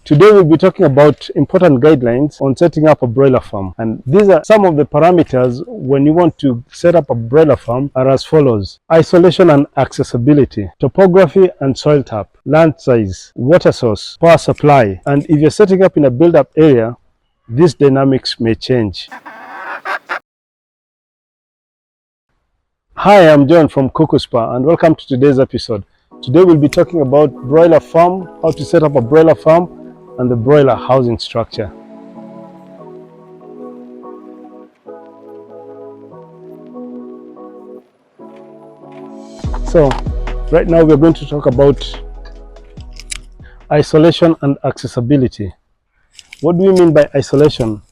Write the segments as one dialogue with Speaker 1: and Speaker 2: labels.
Speaker 1: Today we'll be talking about important guidelines on setting up a broiler farm, and these are some of the parameters when you want to set up a broiler farm are as follows: isolation and accessibility, topography and soil type, land size, water source, power supply, and if you're setting up in a build-up area, these dynamics may change. Hi, I'm John from Spa, and welcome to today's episode. Today we'll be talking about broiler farm, how to set up a broiler farm, and the broiler housing structure. So right now we're going to talk about isolation and accessibility. What do we mean by isolation?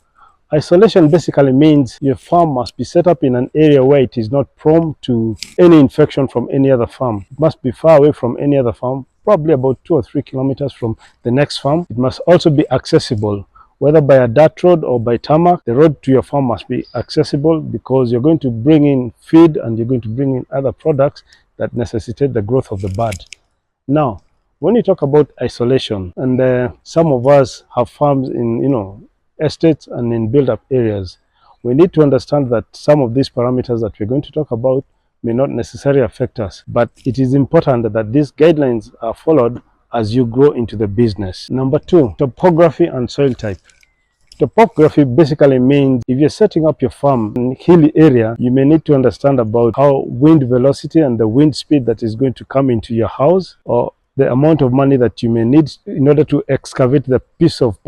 Speaker 1: Isolation basically means your farm must be set up in an area where it is not prone to any infection from any other farm. It must be far away from any other farm, probably about 2 or 3 kilometers from the next farm. It must also be accessible, whether by a dirt road or by tarmac. The road to your farm must be accessible because you're going to bring in feed and you're going to bring in other products that necessitate the growth of the bird. Now, when you talk about isolation, and some of us have farms in estates and in built-up areas, we need to understand that some of these parameters that we're going to talk about may not necessarily affect us, but it is important that these guidelines are followed as you grow into the business. Number 2, topography and soil type. Topography basically means if you're setting up your farm in a hilly area, you may need to understand about how wind velocity and the wind speed that is going to come into your house, or the amount of money that you may need in order to excavate the piece of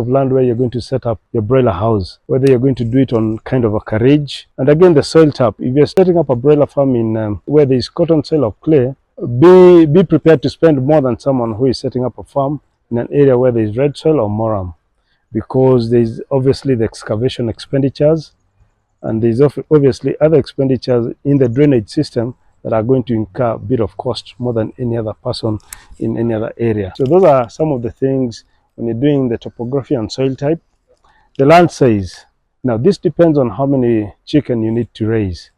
Speaker 1: land where you're going to set up your broiler house, whether you're going to do it on kind of a carriage. And again, the soil type. If you're setting up a broiler farm in where there is cotton soil or clay, be prepared to spend more than someone who is setting up a farm in an area where there is red soil or moram, because there is obviously the excavation expenditures, and there is obviously other expenditures in the drainage system that are going to incur a bit of cost more than any other person in any other area. So those are some of the things when you're doing the topography and soil type. The land size. Now this depends on how many chicken you need to raise.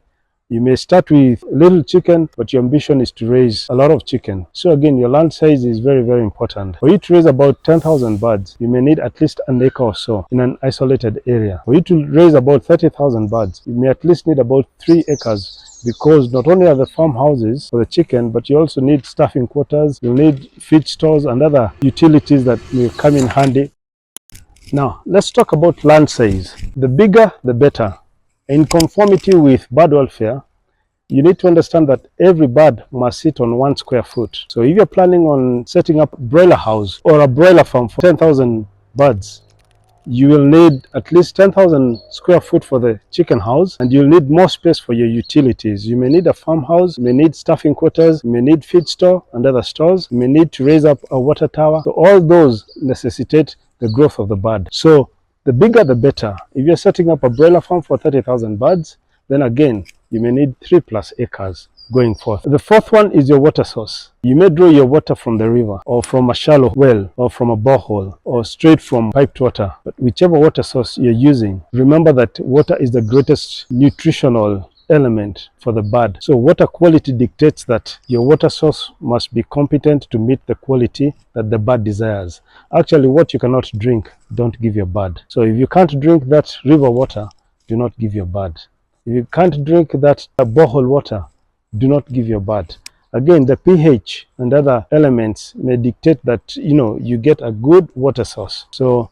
Speaker 1: You may start with little chicken, but your ambition is to raise a lot of chicken. So again, your land size is very, very important. For you to raise about 10,000 birds, you may need at least an acre or so in an isolated area. For you to raise about 30,000 birds, you may at least need about 3 acres, because not only are the farmhouses for the chicken, but you also need staffing quarters, you'll need feed stores and other utilities that will come in handy. Now, let's talk about land size. The bigger, the better. In conformity with bird welfare, you need to understand that every bird must sit on 1 square foot. So if you're planning on setting up a broiler house or a broiler farm for 10,000 birds, you will need at least 10,000 square foot for the chicken house, and you'll need more space for your utilities. You may need a farmhouse, you may need staffing quarters, you may need feed store and other stores, you may need to raise up a water tower. So all those necessitate the growth of the bird. So the bigger the better. If you're setting up a broiler farm for 30,000 birds, then again, you may need 3+ acres going forth. The 4th one is your water source. You may draw your water from the river, or from a shallow well, or from a borehole, or straight from piped water. But whichever water source you're using, remember that water is the greatest nutritional element for the bird. So water quality dictates that your water source must be competent to meet the quality that the bird desires. Actually, what you cannot drink, don't give your bird. So if you can't drink that river water, do not give your bird. If you can't drink that borehole water, do not give your bird. Again, the pH and other elements may dictate that you get a good water source. So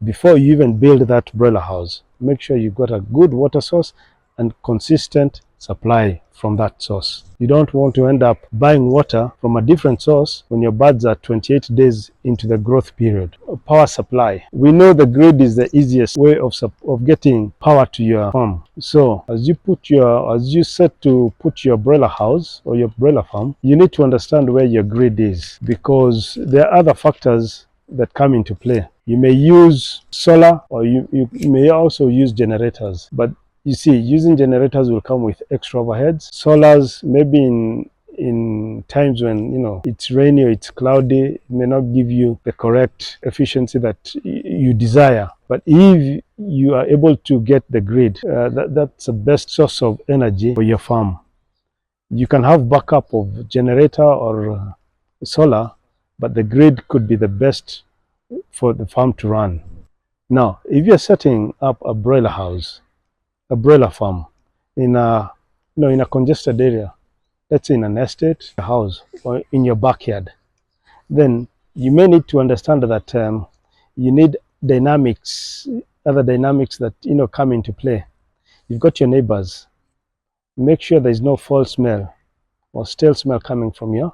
Speaker 1: before you even build that broiler house, make sure you got a good water source and consistent supply from that source. You don't want to end up buying water from a different source when your birds are 28 days into the growth period. Power supply. We know the grid is the easiest way of getting power to your farm. So as you set to put your broiler house or your broiler farm, you need to understand where your grid is, because there are other factors that come into play. You may use solar, or you may also use generators, but you see, using generators will come with extra overheads. Solars, maybe in times when it's rainy or it's cloudy, it may not give you the correct efficiency that you desire. But if you are able to get the grid, that's the best source of energy for your farm. You can have backup of generator or solar, but the grid could be the best for the farm to run. Now, if you're setting up a broiler house, a broiler farm in a in a congested area, let's say in an estate, a house, or in your backyard, then you may need to understand that you need dynamics, other dynamics that come into play. You've got your neighbors. Make sure there's no foul smell or stale smell coming from your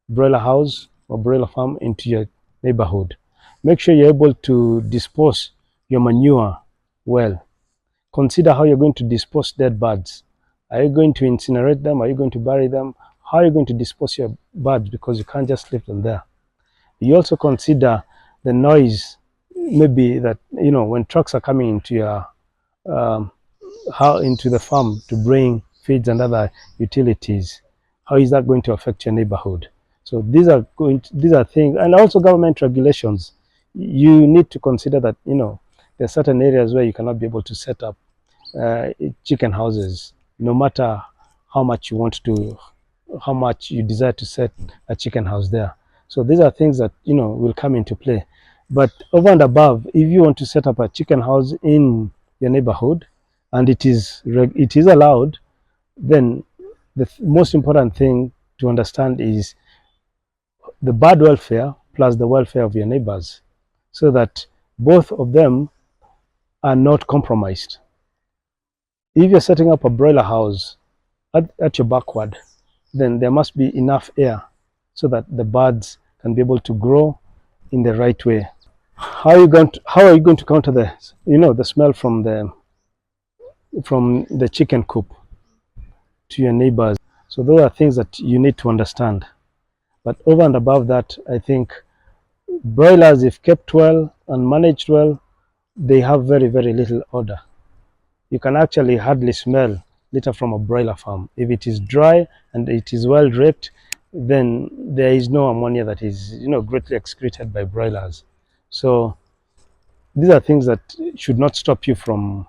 Speaker 1: broiler house or broiler farm into your neighborhood. Make sure you're able to dispose your manure well. Consider how you're going to dispose dead birds. Are you going to incinerate them? Are you going to bury them? How are you going to dispose your birds, because you can't just leave them there. You also consider the noise, maybe that when trucks are coming into your into the farm to bring feeds and other utilities. How is that going to affect your neighborhood? So these are things, and also government regulations. You need to consider that there are certain areas where you cannot be able to set up chicken houses, no matter how much you desire to set a chicken house there. So these are things that will come into play. But over and above, if you want to set up a chicken house in your neighborhood, and it is allowed, then the most important thing to understand is the bird welfare plus the welfare of your neighbors, so that both of them are not compromised. If you're setting up a broiler house at your backyard, then there must be enough air so that the birds can be able to grow in the right way. How are you going to counter the smell from the chicken coop to your neighbors? So those are things that you need to understand. But over and above that, I think broilers, if kept well and managed well, they have very, very little odor. You can actually hardly smell litter from a broiler farm. If it is dry and it is well draped, then there is no ammonia that is greatly excreted by broilers. So these are things that should not stop you from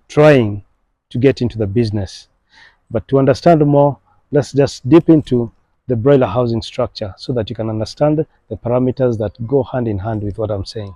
Speaker 1: trying to get into the business. But to understand more, let's just dip into the broiler housing structure so that you can understand the parameters that go hand in hand with what I'm saying.